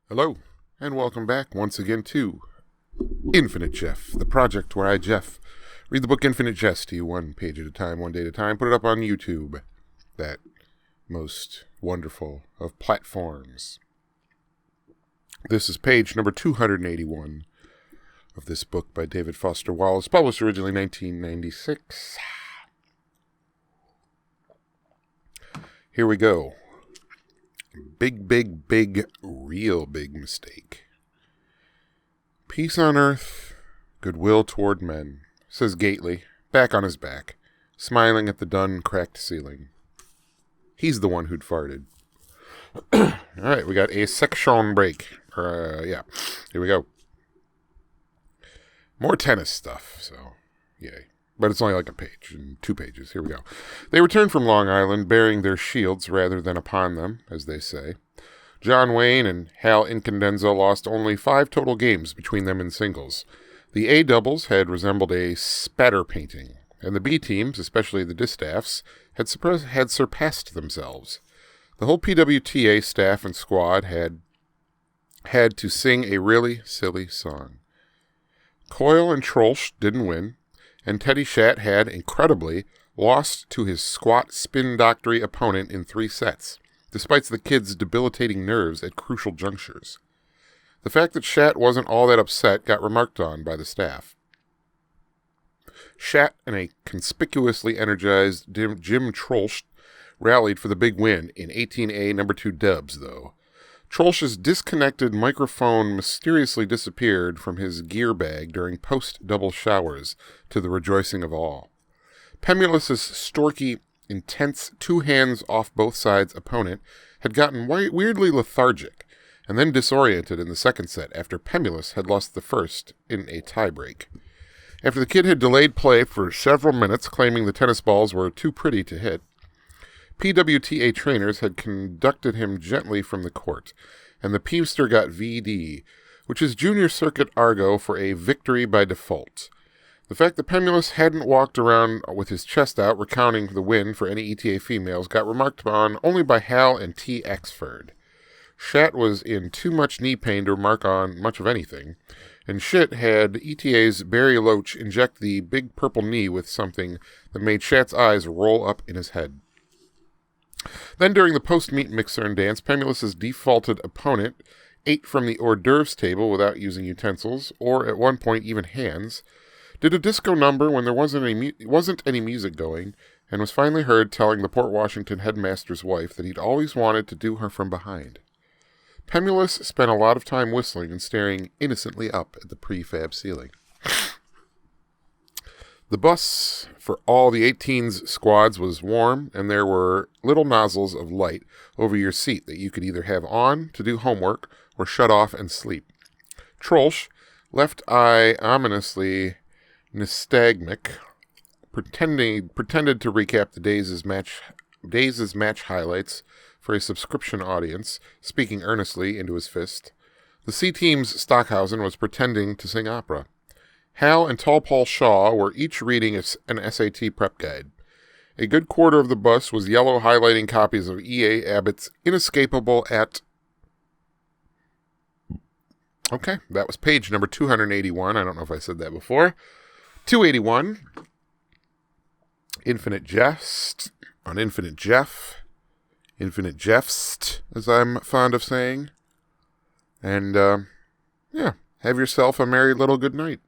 Hello, and welcome back once again to Infinite Jeff, the project where I, Jeff, read the book Infinite Jest to you one page at a time, one day at a time, put it up on YouTube, that most wonderful of platforms. This is page number 281 of this book by David Foster Wallace, published originally 1996. Here we go. Big, real big mistake. Peace on earth, goodwill toward men, says Gately, back on his back, smiling at the dun, cracked ceiling. He's the one who'd farted. All right, we got a section break. Here we go. More tennis stuff, so yay. But it's only like a page, and 2 pages. Here we go. They returned from Long Island bearing their shields rather than upon them, as they say. John Wayne and Hal Incandenza lost only 5 total games between them in singles. The A doubles had resembled a spatter painting, and the B teams, especially the distaffs, had surpassed themselves. The whole PWTA staff and squad had to sing a really silly song. Coyle and Trolsch didn't win, and Teddy Schatt had, incredibly, lost to his squat spin-doctory opponent in 3 sets, despite the kid's debilitating nerves at crucial junctures. The fact that Schatt wasn't all that upset got remarked on by the staff. Schatt and a conspicuously energized Jim Trolsch rallied for the big win in 18A No. 2 dubs, though. Trolsch's disconnected microphone mysteriously disappeared from his gear bag during post-double showers, to the rejoicing of all. Pemulus's storky, intense, 2-hands-off-both-sides opponent had gotten weirdly lethargic, and then disoriented in the second set after Pemulus had lost the first in a tiebreak. After the kid had delayed play for several minutes, claiming the tennis balls were too pretty to hit, PWTA trainers had conducted him gently from the court, and the Peemster got VD, which is Junior Circuit argot for a victory by default. The fact that Pemulus hadn't walked around with his chest out recounting the win for any ETA females got remarked on only by Hal and T. Exford. Schatt was in too much knee pain to remark on much of anything, and Shit had ETA's Barry Loach inject the big purple knee with something that made Schatt's eyes roll up in his head. Then during the post-meet mixer dance, Pemulus's defaulted opponent ate from the hors d'oeuvres table without using utensils, or at one point even hands, did a disco number when there wasn't any music going, and was finally heard telling the Port Washington headmaster's wife that he'd always wanted to do her from behind. Pemulus spent a lot of time whistling and staring innocently up at the prefab ceiling. The bus for all the 18's squads was warm, and there were little nozzles of light over your seat that you could either have on to do homework or shut off and sleep. Trolsch, left eye ominously nystagmic, pretended to recap the Days' match highlights for a subscription audience, speaking earnestly into his fist. The C-team's Stockhausen was pretending to sing opera. Hal and Tall Paul Shaw were each reading an SAT prep guide. A good quarter of the bus was yellow highlighting copies of E.A. Abbott's Inescapable at... Okay, that was page number 281. I don't know if I said that before. 281. Infinite Jest on Infinite Jeff. Infinite Jeffst, as I'm fond of saying. And, have yourself a merry little good night.